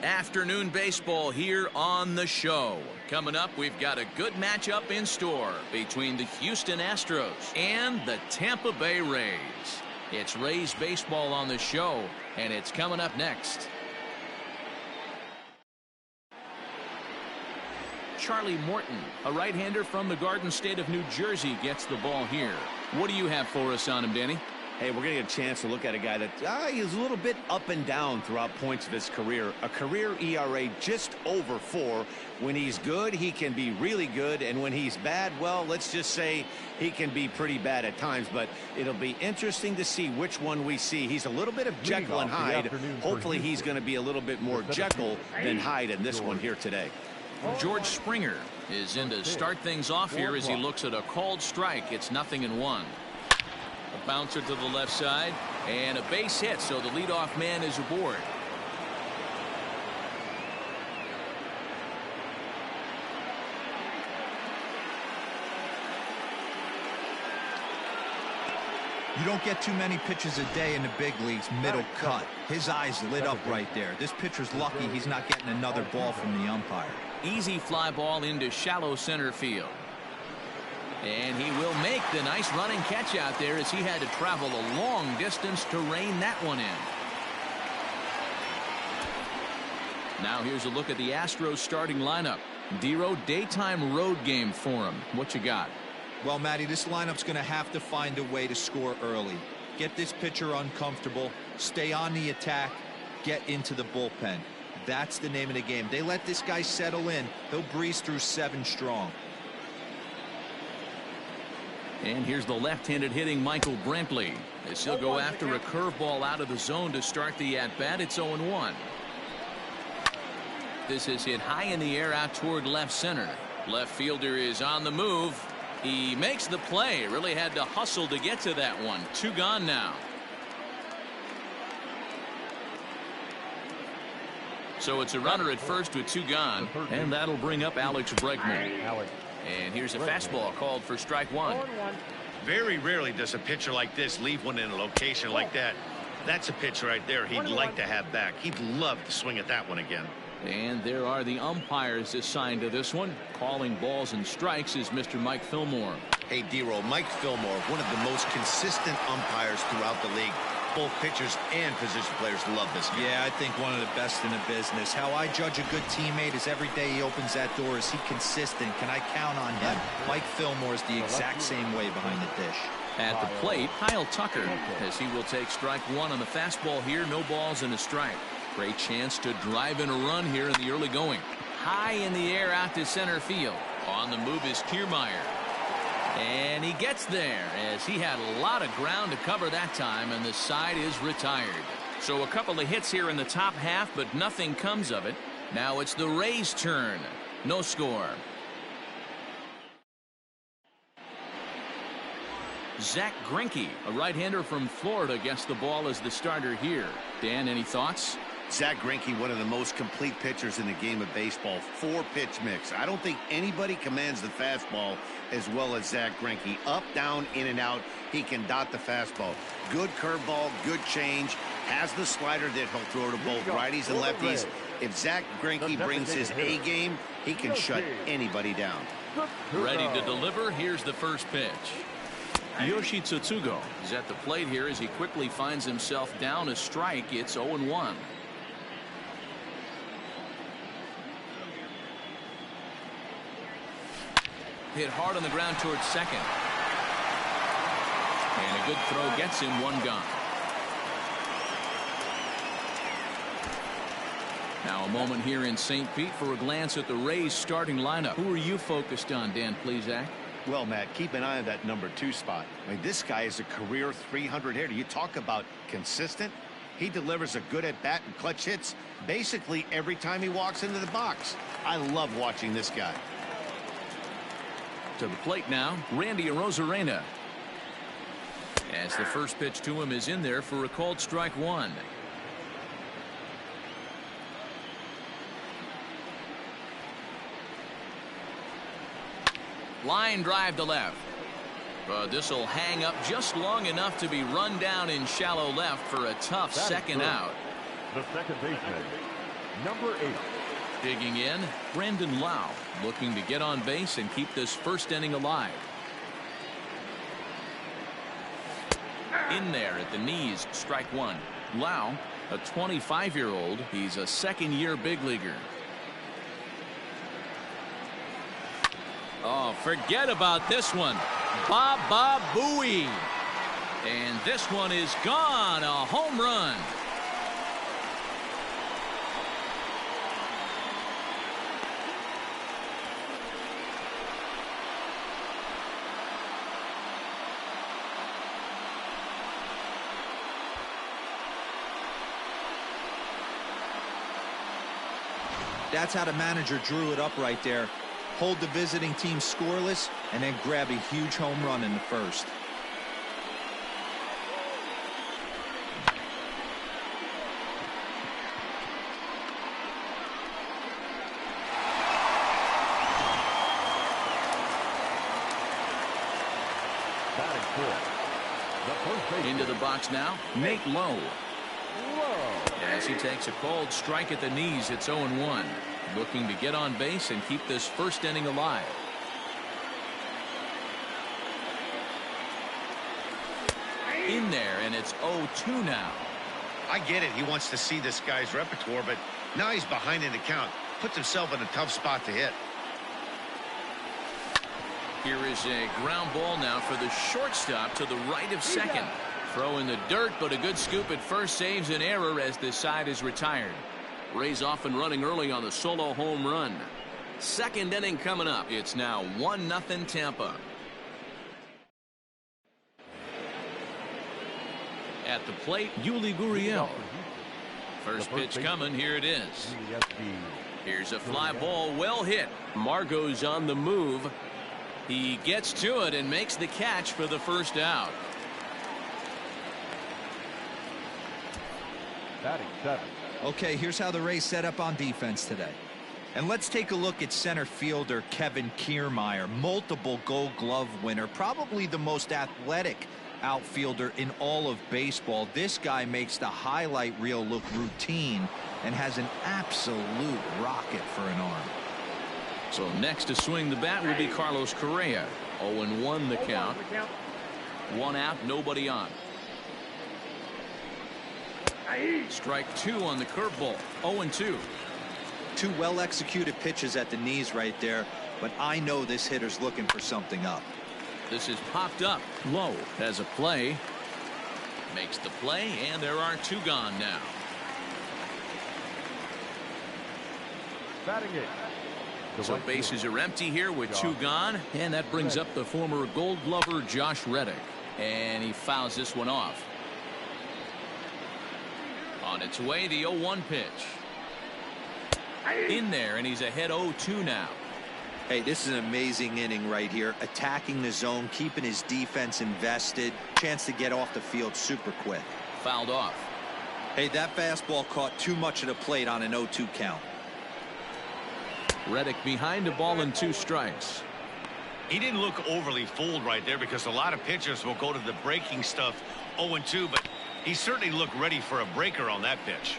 Afternoon baseball here on the show. Coming up, we've got a good matchup in store between the Houston Astros and the Tampa Bay Rays. It's Rays baseball on the show, and it's coming up next. Charlie Morton, a right-hander from the Garden State of New Jersey, gets the ball here. What do you have for us on him, Danny? Hey, we're going to get a chance to look at a guy that is a little bit up and down throughout points of his career. A career ERA just over 4. When he's good, he can be really good. And when he's bad, well, let's just say he can be pretty bad at times. But it'll be interesting to see which one we see. He's a little bit of Jekyll and Hyde. Hopefully he's going to be a little bit more Jekyll than Hyde in this one here today. George Springer is in to start things off here as he looks at a called strike. It's 0-1. A bouncer to the left side and a base hit, so the leadoff man is aboard. You don't get too many pitches a day in the big leagues middle cut. His eyes lit up right there. This pitcher's lucky he's not getting another ball from the umpire. Easy fly ball into shallow center field. And he will make the nice running catch out there as he had to travel a long distance to rein that one in. Now here's a look at the Astros starting lineup. Dero, daytime road game for him. What you got? Well, Matty, this lineup's going to have to find a way to score early. Get this pitcher uncomfortable, stay on the attack, get into the bullpen. That's the name of the game. They let this guy settle in, he'll breeze through 7 strong. And here's the left-handed hitting Michael Brantley as he'll go after a curveball out of the zone to start the at-bat. It's 0-1. This is hit high in the air out toward left center. Left fielder is on the move. He makes the play. Really had to hustle to get to that one. 2 gone now. So it's a runner at first with 2 gone, and that'll bring up Alex Breckman. And here's a fastball called for strike 1. Very rarely does a pitcher like this leave one in a location like that. That's a pitch right there he'd like to have back. He'd love to swing at that one again. And there are the umpires assigned to this one. Calling balls and strikes is Mr. Mike Fillmore. Hey, Dero, Mike Fillmore, one of the most consistent umpires throughout the league. Both pitchers and position players love this guy. Yeah, I think one of the best in the business. How I judge a good teammate is every day he opens that door. Is he consistent? Can I count on him? Mike Fillmore is the exact same way behind the dish. At the plate, Kyle Tucker, as he will take strike 1 on the fastball here. No balls and a strike. Great chance to drive in a run here in the early going. High in the air out to center field. On the move is Kiermeier. And he gets there as he had a lot of ground to cover that time, and the side is retired. So a couple of hits here in the top half, but nothing comes of it. Now it's the Rays' turn. No score. Zach Greinke, a right-hander from Florida, gets the ball as the starter here. Dan, any thoughts? Zach Greinke, one of the most complete pitchers in the game of baseball. 4-pitch mix. I don't think anybody commands the fastball as well as Zach Greinke. Up, down, in and out. He can dot the fastball. Good curveball, good change. Has the slider that he'll throw to both righties and lefties. If Zach Greinke brings his A game, he can shut anybody down. Ready to deliver. Here's the first pitch. Yoshi Tsutsugo is at the plate here as he quickly finds himself down a strike. It's 0-1. Hit hard on the ground towards second. And a good throw gets him 1 gone. Now a moment here in St. Pete for a glance at the Rays starting lineup. Who are you focused on, Dan Plesac? Well, Matt, keep an eye on that number 2 spot. I mean, this guy is a career 300 hitter. You talk about consistent. He delivers a good at bat and clutch hits basically every time he walks into the box. I love watching this guy. To the plate now, Randy Rosarina. As the first pitch to him is in there for a called strike 1. Line drive to left. But this will hang up just long enough to be run down in shallow left for a tough second out. The second baseman, Number 8. Digging in, Brandon Lau, looking to get on base and keep this first inning alive. In there at the knees, strike one. Lau, a 25-year-old, he's a second-year big leaguer. Oh, forget about this one. Baba Booey. And this one is gone, a home run. That's how the manager drew it up right there. Hold the visiting team scoreless and then grab a huge home run in the first. Into the box now, Nate Lowe. As he takes a cold strike at the knees, it's 0-1. Looking to get on base and keep this first inning alive. In there, and it's 0-2 now. I get it. He wants to see this guy's repertoire, but now he's behind in the count. Puts himself in a tough spot to hit. Here is a ground ball now for the shortstop to the right of second. Throw in the dirt, but a good scoop at first saves an error as this side is retired. Rays off and running early on the solo home run. Second inning coming up. It's now 1-0 Tampa. At the plate, Yuli Gurriel. First pitch coming. Here it is. Here's a fly ball, well hit. Margot's on the move. He gets to it and makes the catch for the first out. Batting 7. Okay, here's how the Rays set up on defense today. And let's take a look at center fielder Kevin Kiermeier, multiple Gold Glove winner, probably the most athletic outfielder in all of baseball. This guy makes the highlight reel look routine and has an absolute rocket for an arm. So next to swing the bat will be Carlos Correa. 0-1 the count. One out, nobody on. Strike two on the curveball. 0-2. Two well-executed pitches at the knees right there, but I know this hitter's looking for something up. This is popped up. Low has a play. Makes the play, and there are two gone now. Batting 8. So bases are empty here with two gone, and that brings up the former Gold Glover Josh Reddick, and he fouls this one off. On its way, the 0-1 pitch. In there, and he's ahead 0-2 now. Hey, this is an amazing inning right here. Attacking the zone, keeping his defense invested. Chance to get off the field super quick. Fouled off. Hey, that fastball caught too much of the plate on an 0-2 count. Reddick behind a ball and two strikes. He didn't look overly fooled right there because a lot of pitchers will go to the breaking stuff 0-2, but he certainly looked ready for a breaker on that pitch.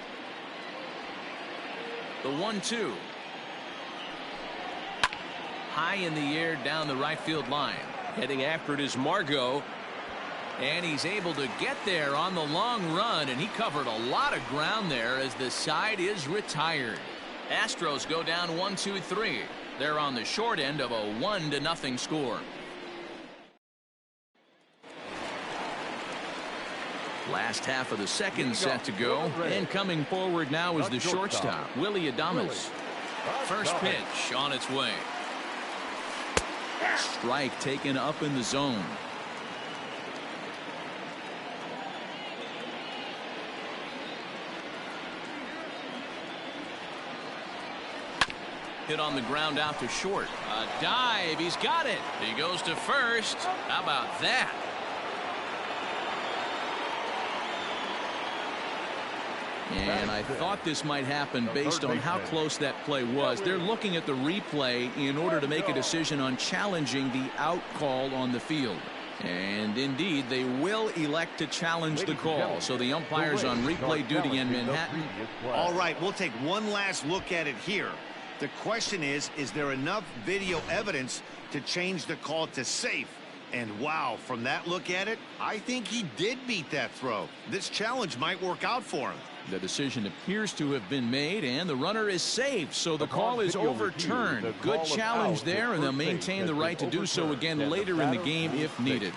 The 1-2. High in the air down the right field line. Heading after it is Margot. And he's able to get there on the long run, and he covered a lot of ground there as the side is retired. Astros go down 1-2-3. They're on the short end of a 1-0 score. Last half of the second set to go, and coming forward now is the shortstop, Willie Adames. First pitch on its way. Strike taken up in the zone. Hit on the ground out to short. A dive. He's got it. He goes to first. How about that? And I thought this might happen based on how close that play was. They're looking at the replay in order to make a decision on challenging the out call on the field. And indeed, they will elect to challenge the call. So the umpires on replay duty in Manhattan. All right, we'll take one last look at it here. The question is there enough video evidence to change the call to safe? And wow, from that look at it, I think he did beat that throw. This challenge might work out for him. The decision appears to have been made, and the runner is safe, so the call is overturned. Good challenge there, and they'll maintain the right to do so again later in the game if needed.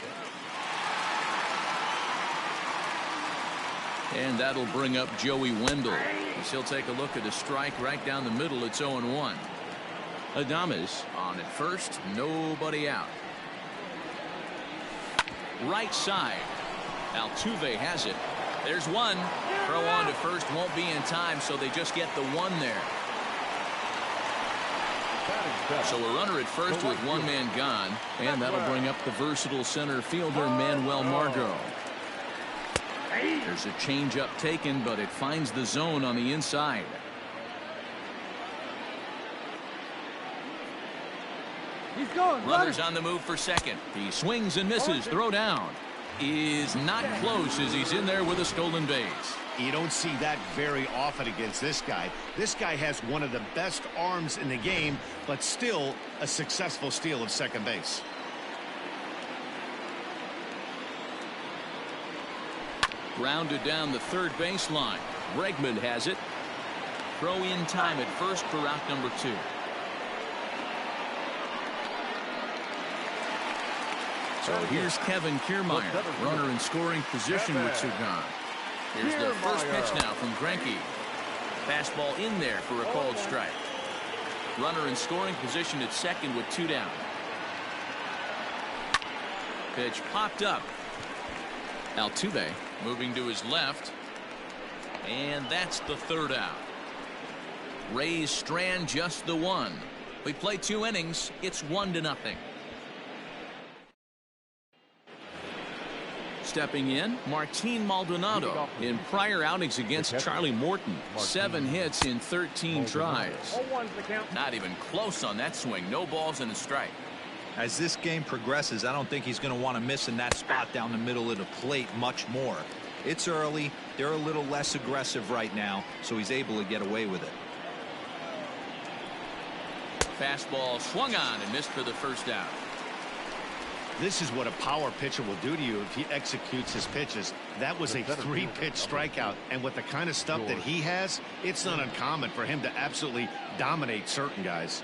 And that'll bring up Joey Wendell. He'll take a look at a strike right down the middle. It's 0-1. Adames on at first, nobody out. Right side. Altuve has it. There's one. Throw on to first won't be in time, so they just get the one there. So a runner at first with one man gone, and that'll bring up the versatile center fielder Manuel Margot. There's a changeup taken, but it finds the zone on the inside. He's going. Runners on the move for second. He swings and misses. Throw down is not close as he's in there with a stolen base. You don't see that very often against this guy. This guy has one of the best arms in the game, but still a successful steal of second base. Grounded down the third baseline. Breckman has it. Throw in time at first for out number 2. So here's Kevin Kiermeier, runner in scoring position with 2 gone. Here's the first pitch now from Greinke. Fastball in there for a called strike. Runner in scoring position at second with 2 down. Pitch popped up. Altuve moving to his left. And that's the 3rd out. Rays strand just the 1. We play 2 innings. It's 1-0. Stepping in, Martin Maldonado in prior outings against Charlie Morton. 7 hits in 13 tries. Not even close on that swing. No balls and a strike. As this game progresses, I don't think he's going to want to miss in that spot down the middle of the plate much more. It's early. They're a little less aggressive right now, so he's able to get away with it. Fastball swung on and missed for the first out. This is what a power pitcher will do to you if he executes his pitches. That was a 3-pitch strikeout, and with the kind of stuff that he has, it's not uncommon for him to absolutely dominate certain guys.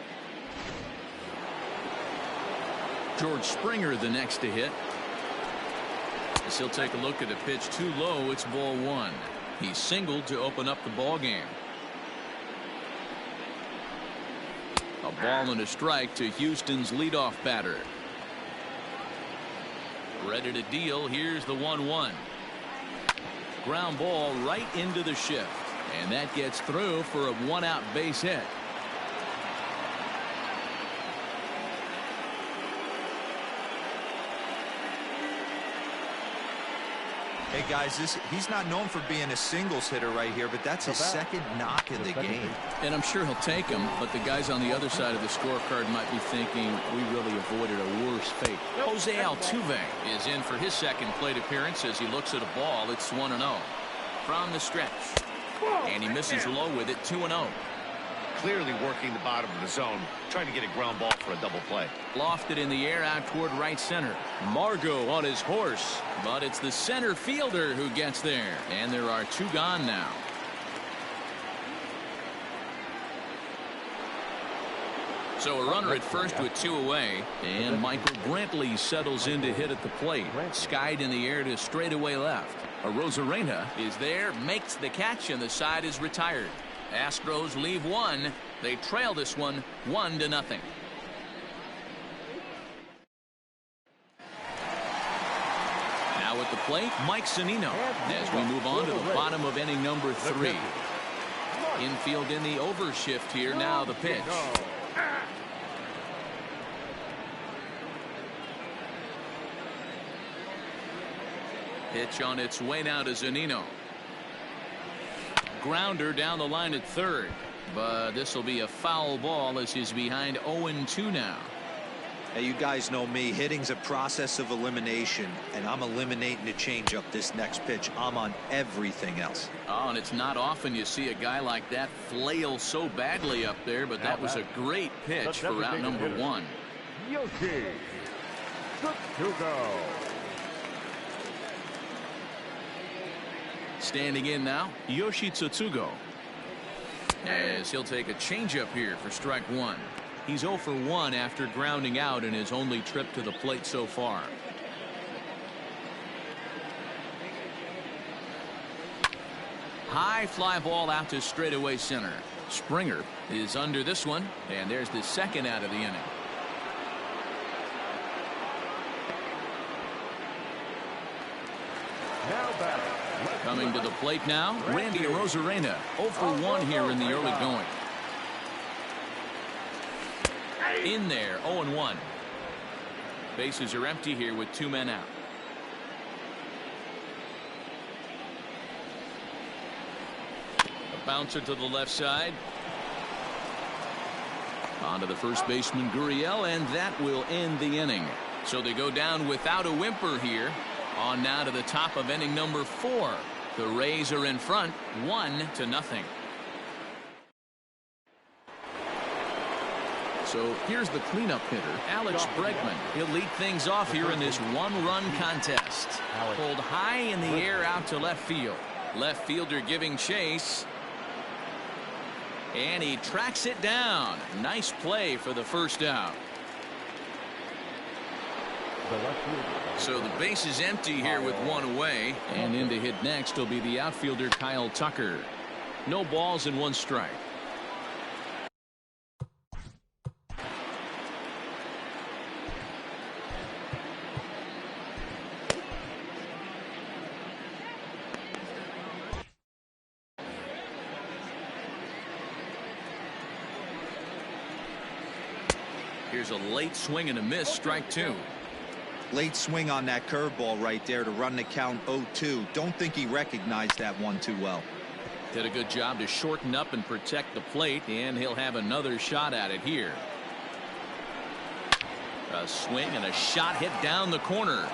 George Springer the next to hit. As he'll take a look at a pitch too low, it's ball 1. He singled to open up the ball game. A ball and a strike to Houston's leadoff batter. Ready to deal. Here's the 1-1. Ground ball right into the shift, and that gets through for a 1-out base hit. Hey guys, he's not known for being a singles hitter right here, but that's his 2nd knock in the game. And I'm sure he'll take him, but the guys on the other side of the scorecard might be thinking we really avoided a worse fate. Jose Altuve is in for his 2nd plate appearance as he looks at a ball. It's 1-0 from the stretch, and he misses low with it. 2-0. Clearly working the bottom of the zone, trying to get a ground ball for a double play. Lofted in the air out toward right center. Margot on his horse, but it's the center fielder who gets there, and there are 2 gone now. So a runner at first with 2 away, and Michael Brantley settles in to hit at the plate. Skied in the air to straightaway left. A Rosarina is there, makes the catch, and the side is retired. Astros leave 1. They trail this one 1-0. Now at the plate, Mike Zunino as we move on to the bottom of inning number 3. Infield in the overshift here. Now the pitch. Pitch on its way now to Zunino. Grounder down the line at 3rd, but this will be a foul ball as he's behind 0-2 now. Hey, you guys know me. Hitting's a process of elimination, and I'm eliminating the changeup this next pitch. I'm on everything else. Oh, and it's not often you see a guy like that flail so badly up there, but that was a great pitch for out number one. Yoshi Tsutsugo. Standing in now, Yoshi Tsutsugo. As he'll take a changeup here for strike one. He's 0 for 1 after grounding out in his only trip to the plate so far. High fly ball out to straightaway center. Springer is under this one, and there's the second out of the inning. Coming to the plate now, Randy Rosarina, 0 for 1 here in the early going. In there, 0-1. Bases are empty here with 2 men out. A bouncer to the left side. On to the first baseman, Gurriel, and that will end the inning. So they go down without a whimper here. On now to the top of inning number 4. The Rays are in front, 1-0. So here's the cleanup hitter, Alex Breckman. He'll lead things off here in this one-run contest. Pulled high in the air out to left field. Left fielder giving chase. And he tracks it down. Nice play for the first out. So the base is empty here with 1 away. And in to hit next will be the outfielder Kyle Tucker. No balls and 1 strike. Here's a late swing and a miss, strike 2. Late swing on that curveball right there to run the count 0-2. Don't think he recognized that one too well. Did a good job to shorten up and protect the plate, and he'll have another shot at it here. A swing and a shot hit down the corner.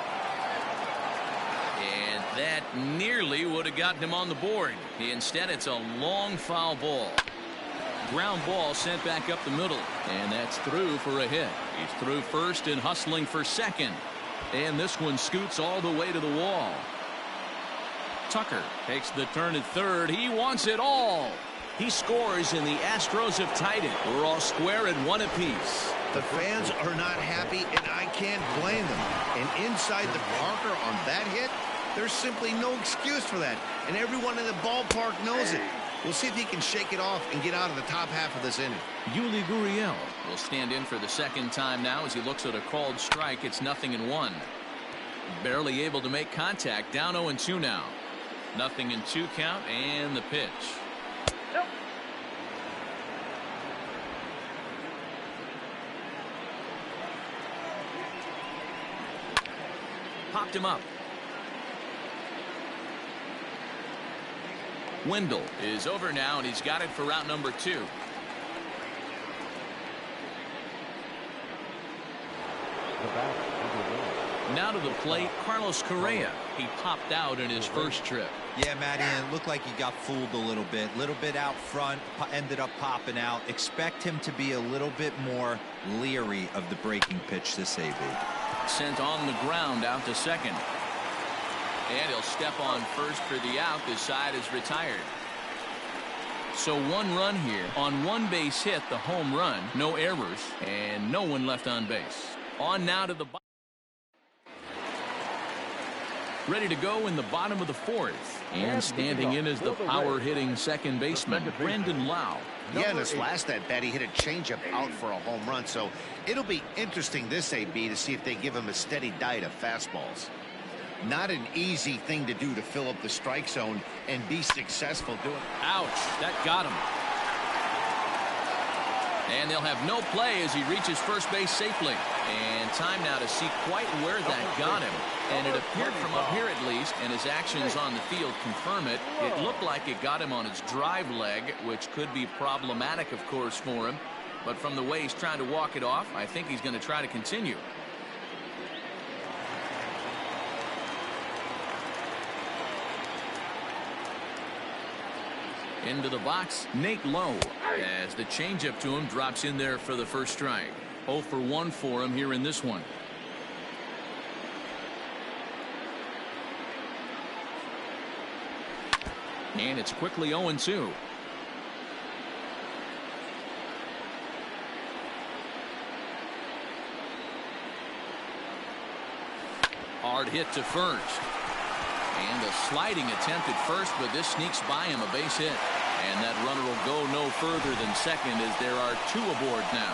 And that nearly would have gotten him on the board. Instead, it's a long foul ball. Ground ball sent back up the middle, and that's through for a hit. He's through first and hustling for second, and this one scoots all the way to the wall. Tucker takes the turn at third. He wants it all. He scores, and the Astros have tied it. We're all square at 1 apiece. The fans are not happy, and I can't blame them. And inside the Parker on that hit, there's simply no excuse for that, and everyone in the ballpark knows it. We'll see if he can shake it off and get out of the top half of this inning. Yuli Gurriel will stand in for the second time now as he looks at a called strike. It's 0-1. Barely able to make contact. Down 0-2 now. 0-2 count and the pitch. Popped him up. Wendell is over now, and he's got it for out number 2. Now to the plate, Carlos Correa. He popped out in his first trip. Yeah, Matty, and it looked like he got fooled a little bit out front, ended up popping out. Expect him to be a little bit more leery of the breaking pitch this AB. Sent on the ground out to second. And he'll step on first for the out. This side is retired. So 1 run here on 1 base hit, the home run, no errors, and no one left on base. On now to the bottom. Ready to go in the bottom of the 4th. And standing in is the power-hitting second baseman, Brandon Lau. Yeah, in his last at-bat, he hit a changeup out for a home run. So it'll be interesting this AB to see if they give him a steady diet of fastballs. Not an easy thing to do to fill up the strike zone and be successful doing it. Ouch, that got him. And they'll have no play as he reaches first base safely. And time now to see quite where that got him. And it appeared from up here at least, and his actions on the field confirm it. It looked like it got him on his drive leg, which could be problematic, of course, for him. But from the way he's trying to walk it off, I think he's going to try to continue. Into the box, Nate Lowe, as the changeup to him drops in there for the first strike. 0 for 1 for him here in this one. And it's quickly 0-2. Hard hit to first. And a sliding attempt at first, but this sneaks by him, a base hit. And that runner will go no further than second as there are 2 aboard now.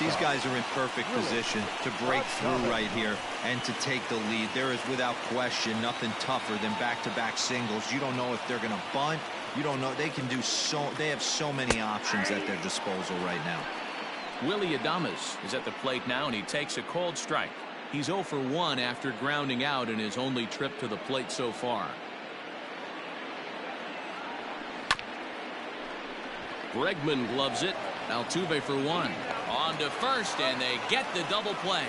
These guys are in perfect position to break through right here and to take the lead. There is without question nothing tougher than back-to-back singles. You don't know if they're going to bunt. You don't know. They can do they have so many options at their disposal right now. Willie Adames is at the plate now, and he takes a called strike. He's 0 for 1 after grounding out in his only trip to the plate so far. Breckman gloves it. Altuve for 1. On to first, and they get the double play.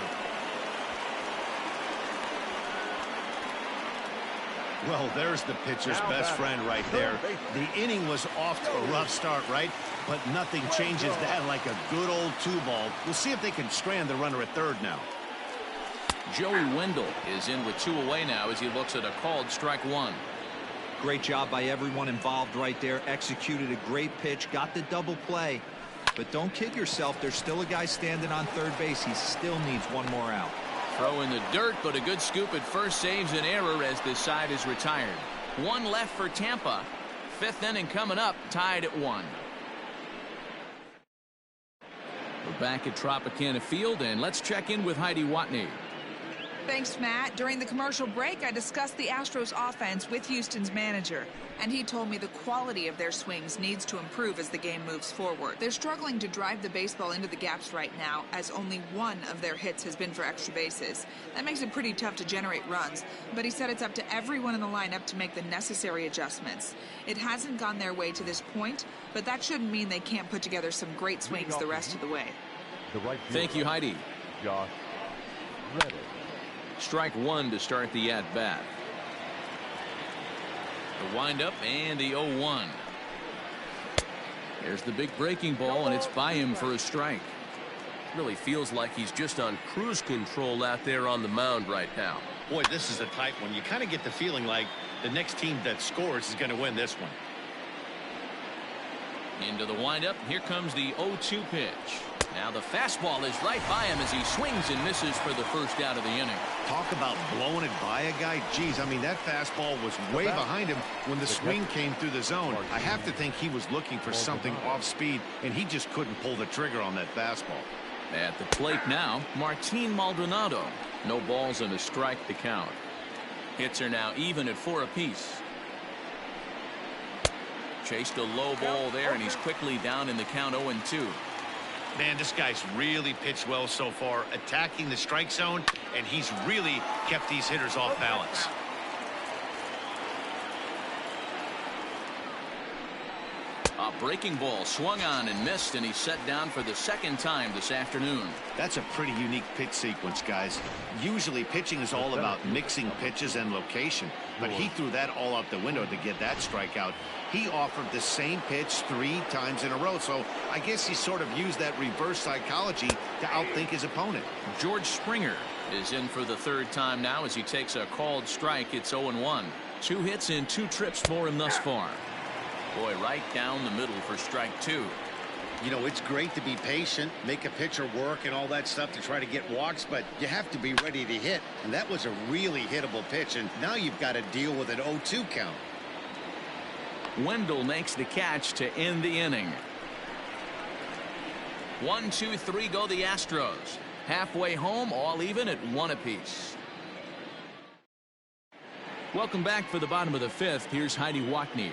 Well, there's the pitcher's best friend right there. The inning was off to a rough start, right? But nothing changes that like a good old 2-ball. We'll see if they can strand the runner at third now. Joey Wendell is in with 2 away now as he looks at a called strike 1. Great job by everyone involved right there. Executed a great pitch, got the double play. But don't kid yourself, there's still a guy standing on third base. He still needs one more out. Throw in the dirt, but a good scoop at first saves an error as this side is retired. 1 left for Tampa. 5th inning coming up, tied at 1. We're back at Tropicana Field, and let's check in with Heidi Watney. Thanks, Matt. During the commercial break, I discussed the Astros offense with Houston's manager, and he told me the quality of their swings needs to improve as the game moves forward. They're struggling to drive the baseball into the gaps right now, as only 1 of their hits has been for extra bases. That makes it pretty tough to generate runs, but he said it's up to everyone in the lineup to make the necessary adjustments. It hasn't gone their way to this point, but that shouldn't mean they can't put together some great swings the rest of the way. Thank you, Heidi. Josh Reddick. Strike 1 to start the at-bat. The windup and the 0-1. There's the big breaking ball, and it's by him for a strike. Really feels like he's just on cruise control out there on the mound right now. Boy, this is a tight one. You kind of get the feeling like the next team that scores is going to win this one. Into the windup. Here comes the 0-2 pitch. Now the fastball is right by him as he swings and misses for the first out of the inning. Talk about blowing it by a guy. Geez, I mean, that fastball was way behind him when the swing came through the zone. I have to think he was looking for something off speed, and he just couldn't pull the trigger on that fastball. At the plate now, Martin Maldonado. No balls and a strike to count. Hits are now even at 4 apiece. Chased a low ball there, and he's quickly down in the count 0-2. Man, this guy's really pitched well so far, attacking the strike zone, and he's really kept these hitters off balance. A breaking ball swung on and missed, and he's set down for the 2nd time this afternoon. That's a pretty unique pitch sequence, guys. Usually pitching is all about mixing pitches and location, but he threw that all out the window to get that strikeout. He offered the same pitch 3 times in a row, so I guess he sort of used that reverse psychology to outthink his opponent. George Springer is in for the 3rd time now as he takes a called strike. It's 0-1. 2 hits and 2 trips for him thus far. Boy, right down the middle for strike 2. You know, it's great to be patient, make a pitcher work and all that stuff to try to get walks, but you have to be ready to hit. And that was a really hittable pitch, and now you've got to deal with an 0-2 count. Wendell makes the catch to end the inning. 1, 2, 3 go the Astros. Halfway home, all even at 1 apiece. Welcome back for the bottom of the 5th. Here's Heidi Watney.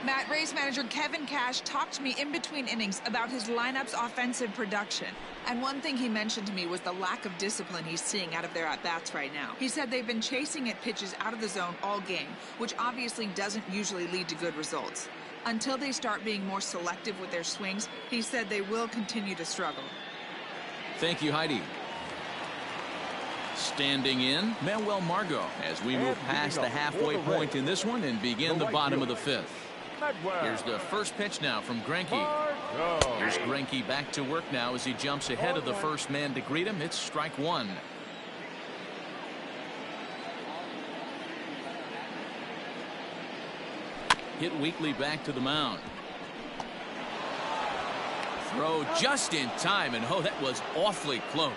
Matt, Rays manager Kevin Cash talked to me in between innings about his lineup's offensive production. And one thing he mentioned to me was the lack of discipline he's seeing out of their at-bats right now. He said they've been chasing at pitches out of the zone all game, which obviously doesn't usually lead to good results. Until they start being more selective with their swings, he said they will continue to struggle. Thank you, Heidi. Standing in, Manuel Margot, as we move past the halfway point in this one and begin the bottom of the fifth. Here's the first pitch now from Greinke. Here's Greinke back to work now as he jumps ahead of the first man to greet him. It's strike one. Hit weakly back to the mound. Throw just in time, and oh, that was awfully close.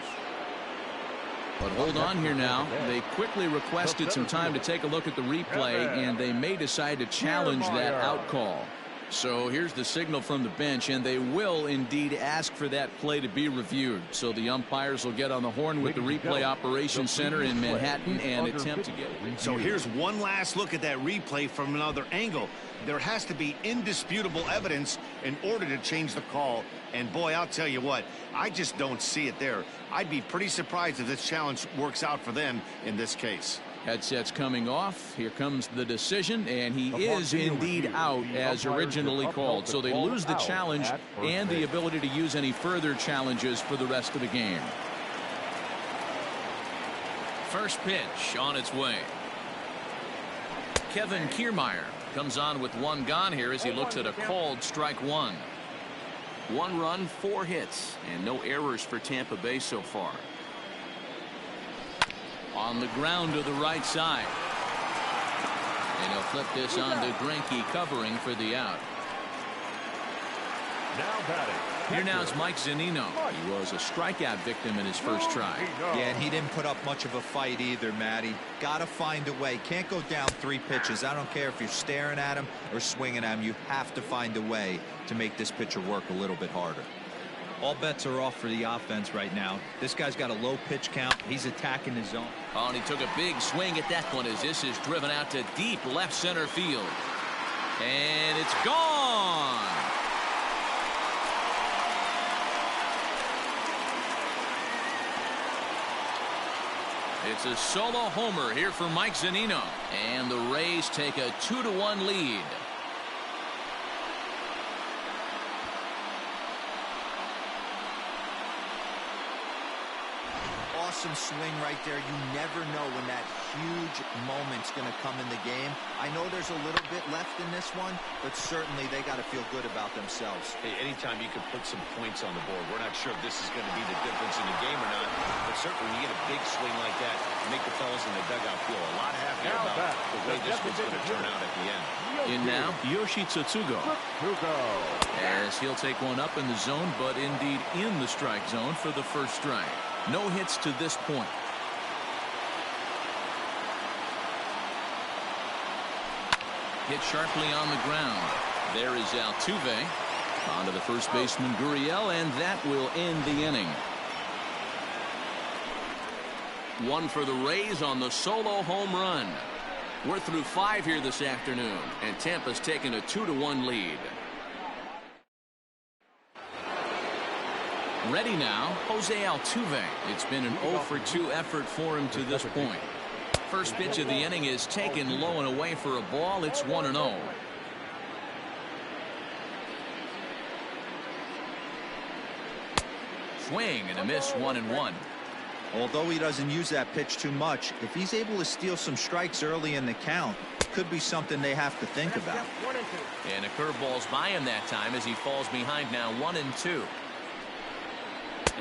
But hold on here now. They quickly requested some time to take a look at the replay, and they may decide to challenge that out call. So here's the signal from the bench, and they will indeed ask for that play to be reviewed. So the umpires will get on the horn with the replay operations center in Manhattan and attempt to get it. So here's one last look at that replay from another angle. There has to be indisputable evidence in order to change the call. And boy, I'll tell you what, I just don't see it there. I'd be pretty surprised if this challenge works out for them in this case. Headsets coming off. Here comes the decision, and he is indeed out as originally called. So they lose the challenge and the ability to use any further challenges for the rest of the game. First pitch on its way. Kevin Kiermeier comes on with one gone here as he looks at a called strike one. 1 run, 4 hits, and no errors for Tampa Bay so far. On the ground to the right side. And he'll flip this on to Greinke covering for the out. Now batting. Here now is Mike Zunino. He was a strikeout victim in his first try. Yeah, and he didn't put up much of a fight either, Matty. Gotta find a way. Can't go down 3 pitches. I don't care if you're staring at him or swinging at him. You have to find a way to make this pitcher work a little bit harder. All bets are off for the offense right now. This guy's got a low pitch count. He's attacking his zone. Oh, and he took a big swing at that one as this is driven out to deep left center field. And it's gone. It's a solo homer here for Mike Zunino. And the Rays take a 2-1 lead. Awesome swing right there. You never know when that huge moment's going to come in the game. I know there's a little bit left in this one, but certainly they got to feel good about themselves. Hey, anytime you can put some points on the board, we're not sure if this is going to be the difference in the game or not, but certainly when you get a big swing like that, make the fellas in the dugout feel a lot happier about the way this one's going to turn out at the end. In now, Yoshi Tsutsugo. As he'll take one up in the zone, but indeed in the strike zone for the first strike. No hits to this point. Hit sharply on the ground. There is Altuve. On to the first baseman Gurriel, and that will end the inning. 1 for the Rays on the solo home run. We're through 5 here this afternoon, and Tampa's taken a 2-1 lead. Ready now, Jose Altuve. It's been an 0-for-2 effort for him to this point. First pitch of the inning is taken low and away for a ball. It's 1-0. Swing and a miss, 1-1. Although he doesn't use that pitch too much, if he's able to steal some strikes early in the count, could be something they have to think about. And a curveball's by him that time as he falls behind now 1-2.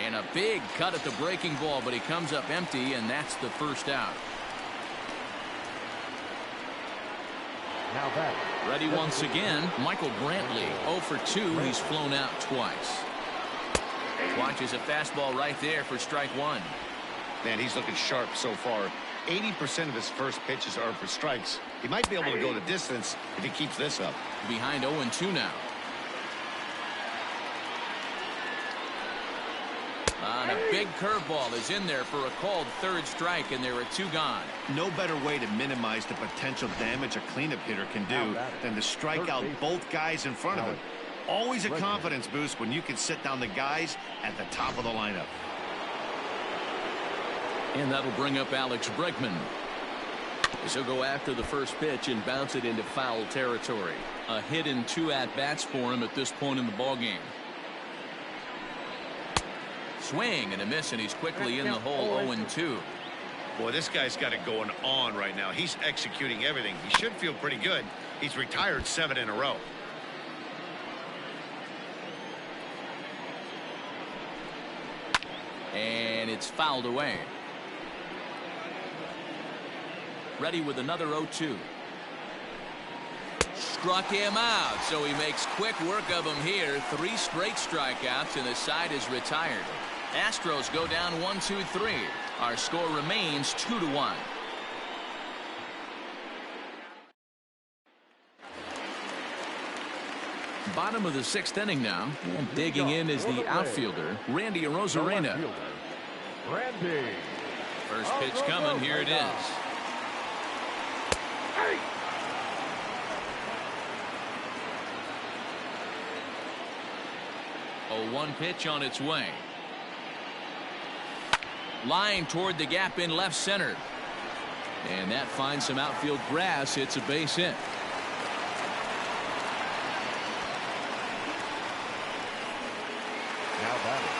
And a big cut at the breaking ball, but he comes up empty, and that's the first out. Now back. Ready once again, Michael Brantley. 0-for-2, he's flown out twice. Watches a fastball right there for strike one. Man, he's looking sharp so far. 80% of his first pitches are for strikes. He might be able to go the distance if he keeps this up. Behind 0-2 now. And a big curveball is in there for a called third strike, and there are 2 gone. No better way to minimize the potential damage a cleanup hitter can do than to strike out both guys in front of him. Always a confidence boost when you can sit down the guys at the top of the lineup. And that'll bring up Alex Breckman. He'll go after the first pitch and bounce it into foul territory. A hit in 2 at-bats for him at this point in the ball game. Swing and a miss, and he's quickly in the hole. 0-2. Boy, this guy's got it going on right now. He's executing everything. He should feel pretty good. He's retired 7 in a row. And it's fouled away. Ready with another 0-2. Struck him out, so he makes quick work of him here. 3 straight strikeouts, and the side is retired. Astros go down 1-2-3. Our score remains 2-1. Bottom of the 6th inning now, and digging in is the outfielder, Randy Rosarina. First pitch coming, here it is. A 1 pitch on its way. Line toward the gap in left center. And that finds some outfield grass. It's a base hit.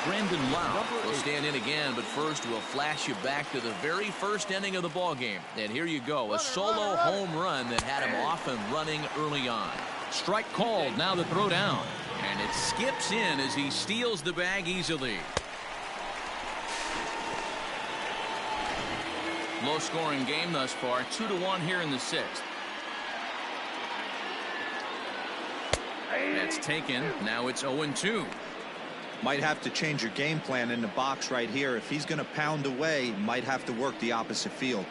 Brandon Lau will stand in again, but first we'll flash you back to the very first inning of the ball game. And here you go, a solo home run that had him off and running early on. Strike called, now the throw down. And it skips in as he steals the bag easily. Low-scoring game thus far, 2-1 here in the 6th. That's taken. Now it's 0-2. Might have to change your game plan in the box right here. If he's going to pound away, might have to work the opposite field.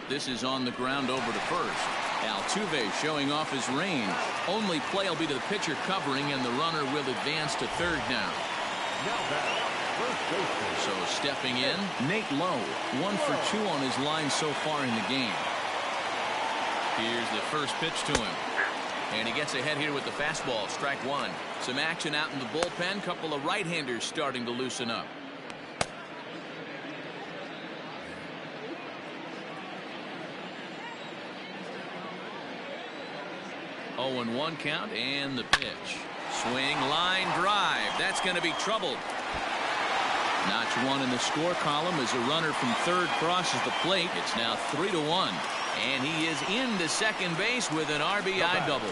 This is on the ground over to first. Altuve showing off his range. Only play will be to the pitcher covering, and the runner will advance to third now. So stepping in, Nate Lowe, 1 for 2 on his line so far in the game. Here's the first pitch to him. And he gets ahead here with the fastball. Strike 1. Some action out in the bullpen. Couple of right-handers starting to loosen up. Oh, and 1 count, and the pitch. Swing, line, drive. That's going to be troubled. Notch 1 in the score column as a runner from third crosses the plate. It's now 3-1. And he is into second base with an RBI double.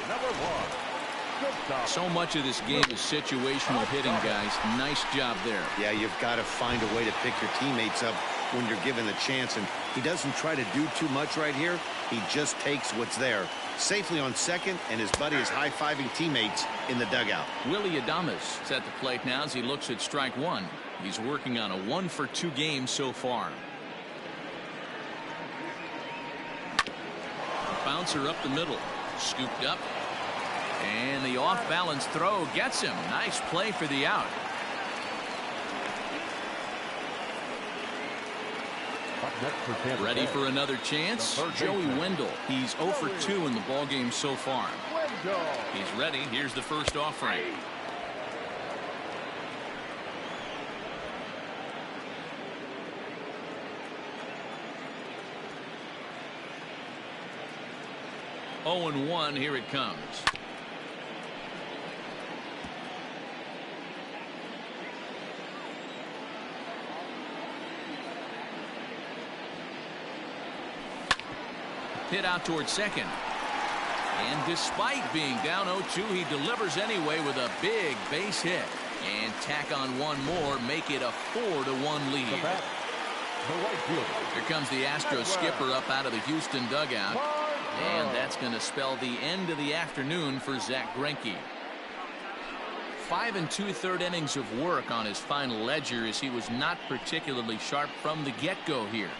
So much of this game is situational hitting, guys. Nice job there. Yeah, you've got to find a way to pick your teammates up when you're given the chance. And he doesn't try to do too much right here. He just takes what's there. Safely on second, and his buddy is high-fiving teammates in the dugout. Willie Adames is at the plate now as he looks at strike 1. He's working on a 1 for 2 game so far. Bouncer up the middle, scooped up, and the off-balance throw gets him. Nice play for the out. Ready for another chance? Joey Wendell. He's 0 for 2 in the ballgame so far. He's ready. Here's the first offering. Oh, and 1. Here it comes. Hit out towards second. And despite being down 0-2, he delivers anyway with a big base hit. And tack on 1 more, make it a 4-1 lead. Here comes the Astros skipper up out of the Houston dugout. And that's going to spell the end of the afternoon for Zach Greinke. 5 2/3 innings of work on his final ledger as he was not particularly sharp from the get-go here.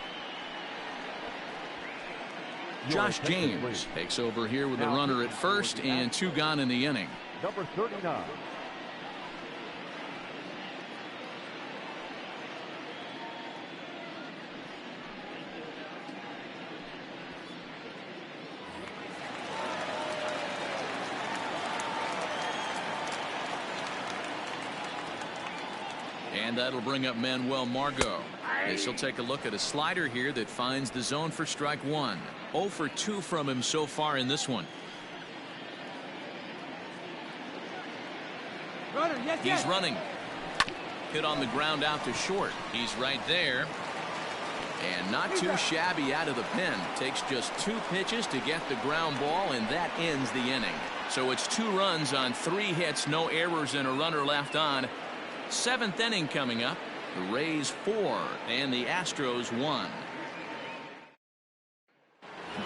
Josh James takes over here with a runner at first and 2 gone in the inning. Number 39. And that'll bring up Manuel Margot. This will take a look at a slider here that finds the zone for strike 1. 0 for 2 from him so far in this one. He's running. Hit on the ground out to short. He's right there. And not too shabby out of the pen. Takes just 2 pitches to get the ground ball, and that ends the inning. So it's 2 runs on 3 hits, no errors, and a runner left on. 7th inning coming up. The Rays 4 and the Astros 1.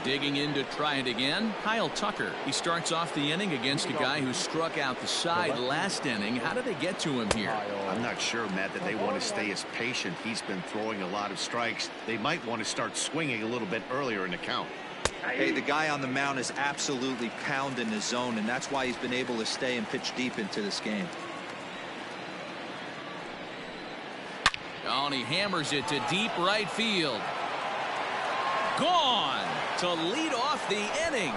Digging in to try it again, Kyle Tucker. He starts off the inning against a guy who struck out the side last inning. How did they get to him here? I'm not sure, Matt, that they want to stay as patient. He's been throwing a lot of strikes. They might want to start swinging a little bit earlier in the count. Hey, the guy on the mound is absolutely pounding the zone, and that's why he's been able to stay and pitch deep into this game. Oh, and he hammers it to deep right field. Gone to lead off the inning.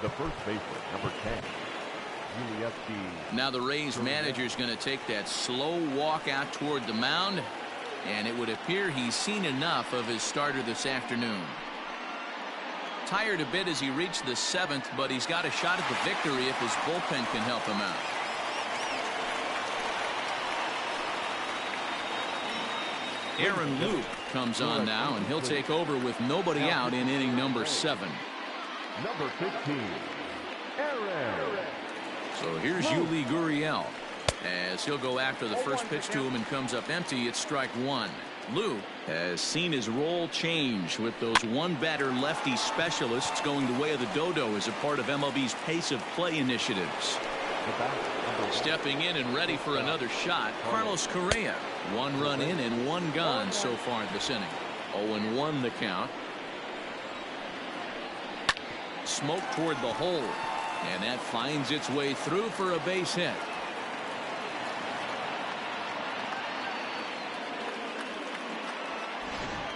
The first baseman, number 10. Now the Rays manager is going to take that slow walk out toward the mound, and it would appear he's seen enough of his starter this afternoon. Tired a bit as he reached the 7th, but he's got a shot at the victory if his bullpen can help him out. Aaron Luke comes on now, and he'll take over with nobody out in inning number 7. Number 15, Aaron. So here's Yuli Gurriel as he'll go after the first pitch to him and comes up empty. It's strike 1. Lou has seen his role change with those one-batter lefty specialists going the way of the dodo as a part of MLB's pace of play initiatives. Stepping in and ready for another shot, Carlos Correa. 1 run in and 1 gone so far this inning. 0-1 the count. Smoke toward the hole, and that finds its way through for a base hit.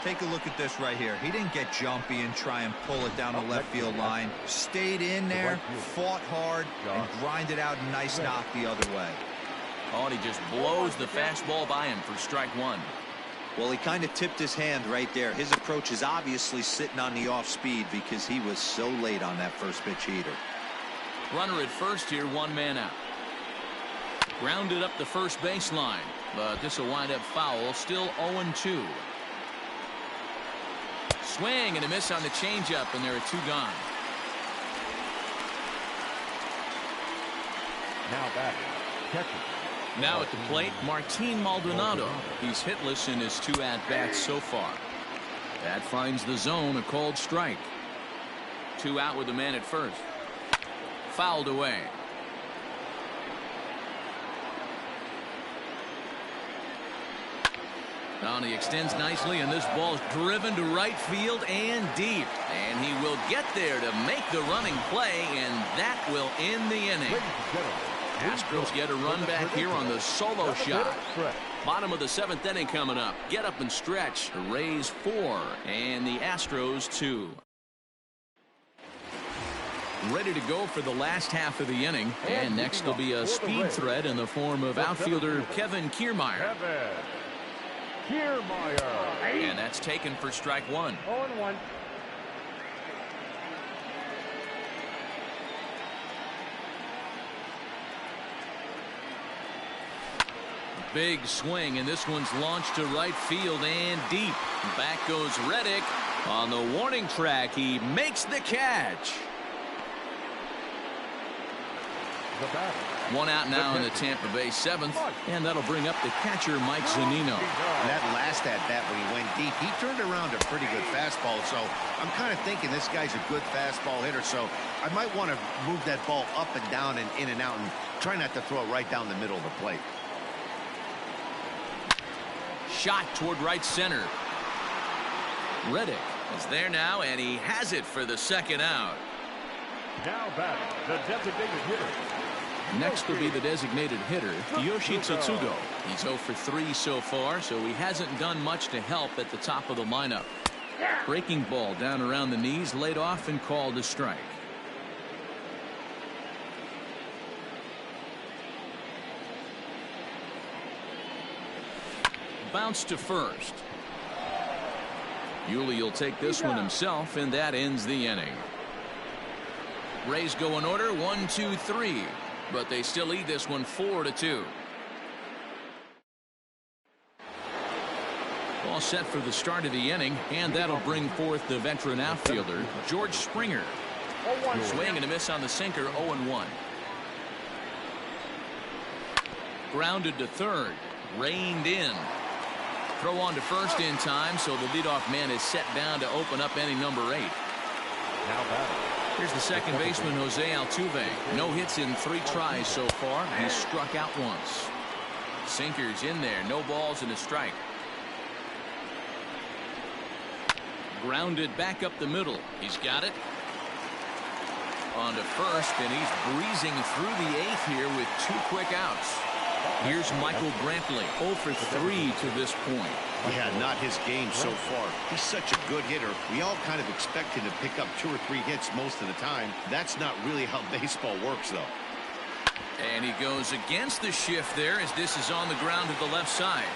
Take a look at this right here. He didn't get jumpy and try and pull it down the left field line. Stayed in there, fought hard, and grinded out a nice knock the other way. Oh, and he just blows the fastball by him for strike 1. Well, he kind of tipped his hand right there. His approach is obviously sitting on the off speed because he was so late on that first pitch heater. Runner at first here, 1 man out. Grounded up the first baseline, but this will wind up foul. Still 0-2. Swing and a miss on the changeup, and there are 2 gone. Now batting, catcher. Now at the plate, Martin Maldonado. He's hitless in his 2 at-bats so far. That finds the zone, a called strike. 2 out with the man at first. Fouled away. Now he extends nicely, and this ball is driven to right field and deep. And he will get there to make the running play, and that will end the inning. Astros get a run back here on the solo shot. Bottom of the 7th inning coming up. Get up and stretch. The Rays 4 and the Astros 2. Ready to go for the last half of the inning. And next will be a speed threat in the form of outfielder Kevin Kiermeier. And that's taken for strike 1. 0-1. Big swing, and this one's launched to right field and deep. Back goes Reddick on the warning track. He makes the catch. 1 out now in the Tampa Bay 7th, and that'll bring up the catcher Mike Zunino. And that last at bat when he went deep, he turned around a pretty good fastball. So I'm kind of thinking this guy's a good fastball hitter. So I might want to move that ball up and down and in and out and try not to throw it right down the middle of the plate. Shot toward right center. Reddick is there now, and he has it for the 2nd out. Now batting, the designated hitter. Next will be the designated hitter, Yoshi Tsutsugo. He's 0 for 3 so far, so he hasn't done much to help at the top of the lineup. Breaking ball down around the knees, laid off and called a strike. bounce to first. Yuli will take this one himself, and that ends the inning. Rays go in order 1, 2, 3, but they still lead this one 4-2. All set for the start of the inning, and that'll bring forth the veteran outfielder, George Springer. Swing and a miss on the sinker, 0-1. Grounded to third, reined in. Throw on to first in time, so the leadoff man is set down to open up inning number 8. Here's the second baseman, Jose Altuve. No hits in 3 tries so far. He's struck out once. Sinker's in there, no balls and a strike. Grounded back up the middle. He's got it. On to first, and he's breezing through the 8th here with 2 quick outs. Here's Michael Brantley, 0 for 3 to this point. Yeah, not his game so far. He's such a good hitter. We all kind of expect him to pick up 2 or 3 hits most of the time. That's not really how baseball works, though. And he goes against the shift there as this is on the ground to the left side.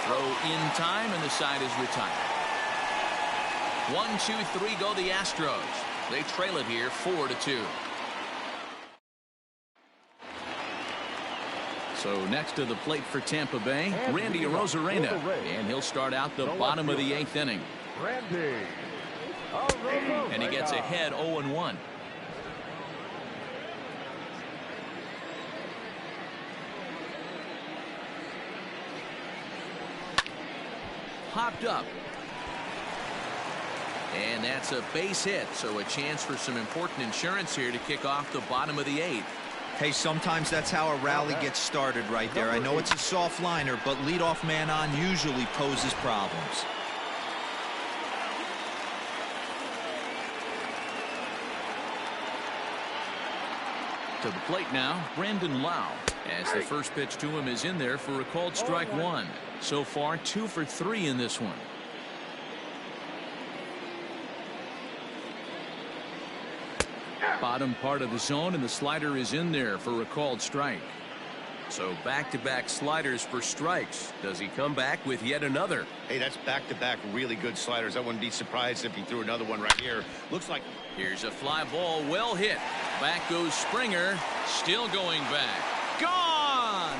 Throw in time, and the side is retired. 1, 2, 3 go the Astros. They trail it here 4-2. So next to the plate for Tampa Bay, Randy Rosarina, and he'll start out the bottom of the 8th inning. And he gets ahead 0-1. Popped up. And that's a base hit, so a chance for some important insurance here to kick off the bottom of the 8th. Hey, sometimes that's how a rally gets started right there. I know it's a soft liner, but leadoff man on usually poses problems. To the plate now, Brandon Lau, as the first pitch to him is in there for a called strike 1. So far, 2 for 3 in this one. Bottom part of the zone, and the slider is in there for a called strike. So back-to-back sliders for strikes. Does he come back with yet another? Hey, that's back-to-back really good sliders. I wouldn't be surprised if he threw another one right here. Looks like... Here's a fly ball, well hit. Back goes Springer, still going back. Gone!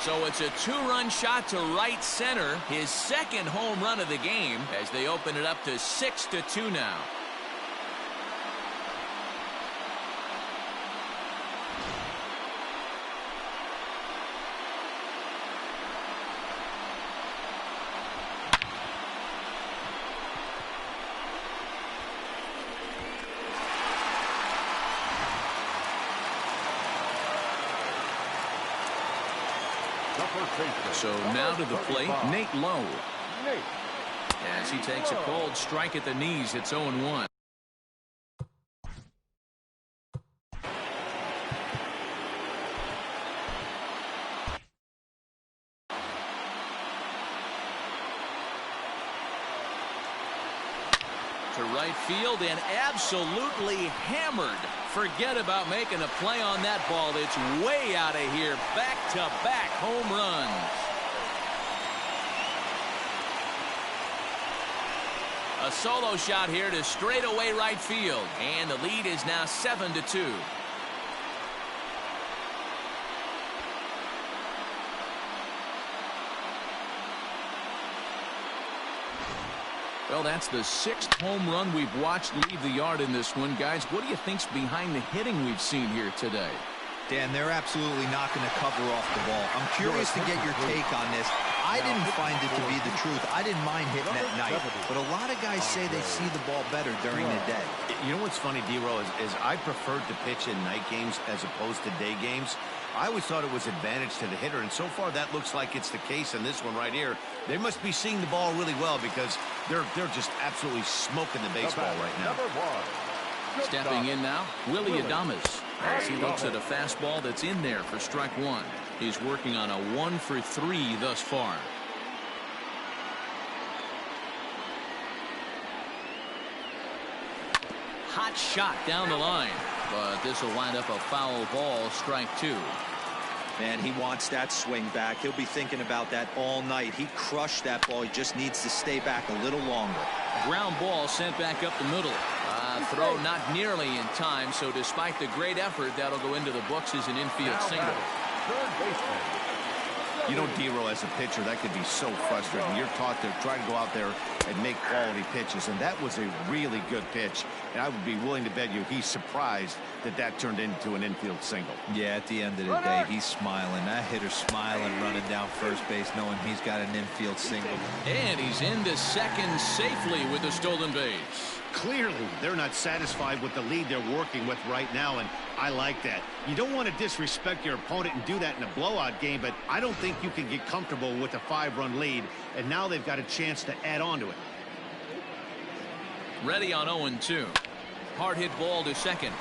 So it's a 2-run shot to right center, his second home run of the game, as they open it up to 6-2 now. So now to the plate, Nate Lowe. As he takes a cold strike at the knees, it's 0-1. To right field and absolutely hammered. Forget about making a play on that ball. It's way out of here. Back-to-back home runs. A solo shot here to straightaway right field. And the lead is now 7-2. Well, that's the 6th home run we've watched leave the yard in this one. Guys, what do you think's behind the hitting we've seen here today? Dan, they're absolutely not going to cover off the ball. I'm curious to get your take on this. I didn't find it to be the truth. I didn't mind hitting at night, but a lot of guys say they see the ball better during the day. You know what's funny, D-Row, is I preferred to pitch in night games as opposed to day games. I always thought it was advantage to the hitter, and so far that looks like it's the case in this one right here. They must be seeing the ball really well because they're just absolutely smoking the baseball right now. Stepping in now, Willie Adames, as he looks at a fastball that's in there for strike 1. He's working on a 1 for 3 thus far. Hot shot down the line. But this will wind up a foul ball, strike two. Man, he wants that swing back. He'll be thinking about that all night. He crushed that ball. He just needs to stay back a little longer. Ground ball sent back up the middle. Throw not nearly in time, so despite the great effort, that'll go into the books as an infield single. Third baseman. You know, D-Row, as a pitcher, that could be so frustrating. You're taught to try to go out there and make quality pitches, and that was a really good pitch. And I would be willing to bet you he's surprised that that turned into an infield single. Yeah, at the end of the day, he's smiling. That hitter's smiling, running down first base, knowing he's got an infield single. And he's into second safely with the stolen base. Clearly, they're not satisfied with the lead they're working with right now, and I like that. You don't want to disrespect your opponent and do that in a blowout game, but I don't think you can get comfortable with a 5-run lead, and now they've got a chance to add on to it. Ready on 0-2. Hard hit ball to second.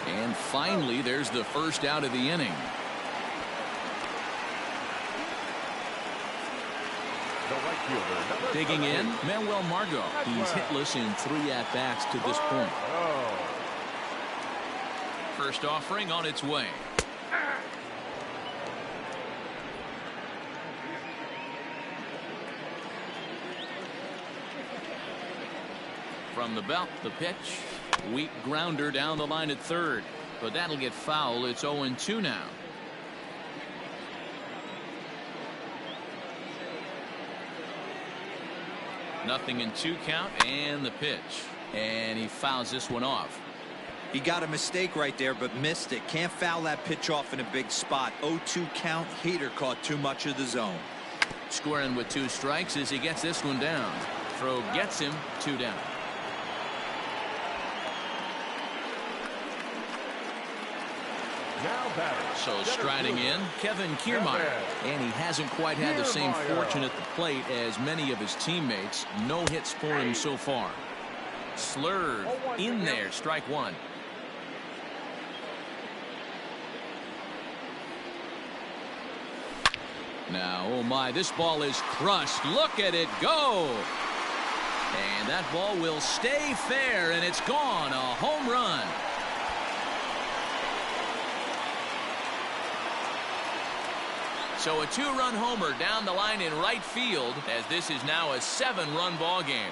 And finally, there's the first out of the inning. The right fielder, number Digging in, 7. Manuel Margot. He's hitless in 3 at-bats to this point. First offering on its way. From the belt, the pitch. Weak grounder down the line at third. But that'll get foul. It's 0-2 now. Nothing in 2 count, and the pitch. And he fouls this one off. He got a mistake right there, but missed it. Can't foul that pitch off in a big spot. 0-2 count. Heater caught too much of the zone. Squaring with 2 strikes as he gets this one down. Throw gets him, 2 down. Now batting. So striding in, Kevin Kiermeier. And he hasn't quite had the same fortune at the plate as many of his teammates. No hits for him so far. Slurve in there, strike 1. Now, oh my, this ball is crushed. Look at it go. And that ball will stay fair, and it's gone. A home run. So a 2-run homer down the line in right field, as this is now a 7-run ball game.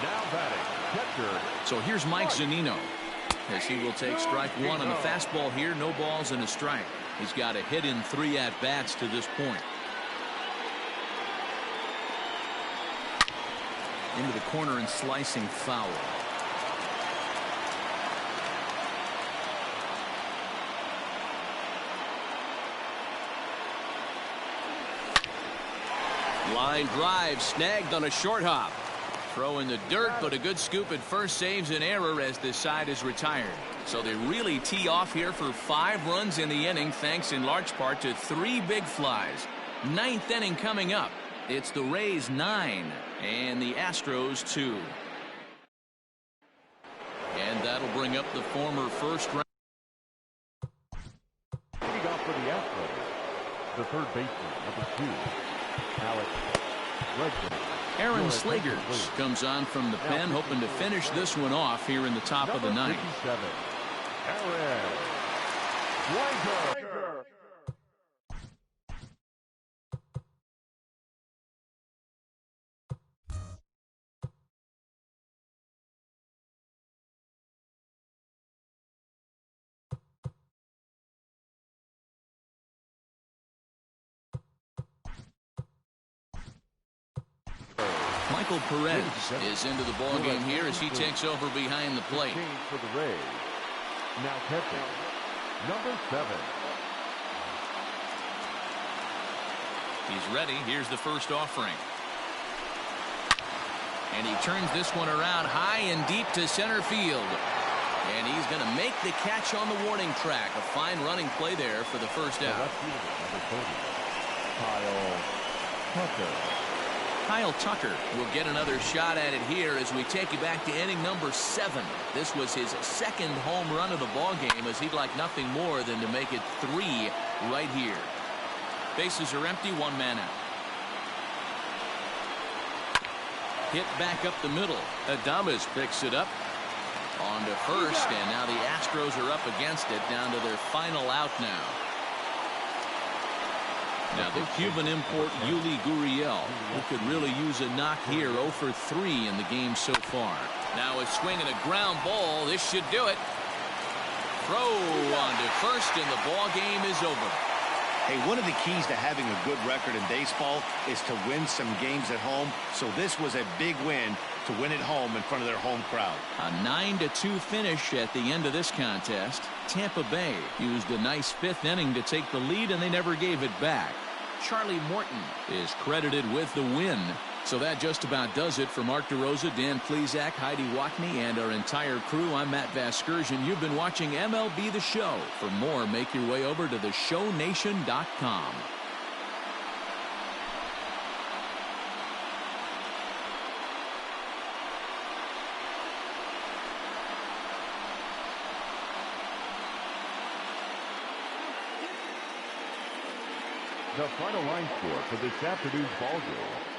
Now batting. Catcher. So here's Mike Zunino, as he will take strike 1 on the fastball here. No balls and a strike. He's got a hit in 3 at-bats to this point. Into the corner and slicing foul. Line drive snagged on a short hop. Throw in the dirt, but a good scoop at first saves an error as this side is retired. So they really tee off here for 5 runs in the inning, thanks in large part to 3 big flies. 9th inning coming up. It's the Rays 9 and the Astros 2. And that'll bring up the former first round. Leading off for the Astros, the third baseman, number 2, Alex Breckman. Aaron Slegers comes on from the pen, hoping to finish this one off here in the top of the 9th. Aaron Slegers. Michael Perez is into the ballgame here as he takes over behind the plate. For the Rays. Now catching, number 7. He's ready. Here's the first offering. And he turns this one around high and deep to center field. And he's going to make the catch on the warning track. A fine running play there for the first out. Kyle Tucker will get another shot at it here as we take you back to inning number 7. This was his second home run of the ball game, as he'd like nothing more than to make it 3 right here. Bases are empty, 1 man out. Hit back up the middle. Adames picks it up on to first, and now the Astros are up against it, down to their final out now. Now the Cuban import Yuli Gurriel, who could really use a knock here, 0 for 3 in the game so far. Now a swing and a ground ball. This should do it. Throw on to first, and the ball game is over. Hey, one of the keys to having a good record in baseball is to win some games at home. So this was a big win to win at home in front of their home crowd. A 9-2 finish at the end of this contest. Tampa Bay used a nice 5th inning to take the lead, and they never gave it back. Charlie Morton is credited with the win. So that just about does it for Mark DeRosa, Dan Plesac, Heidi Wackney, and our entire crew. I'm Matt Vasgersian. You've been watching MLB The Show. For more, make your way over to theshownation.com. The final line score for this afternoon's ball game: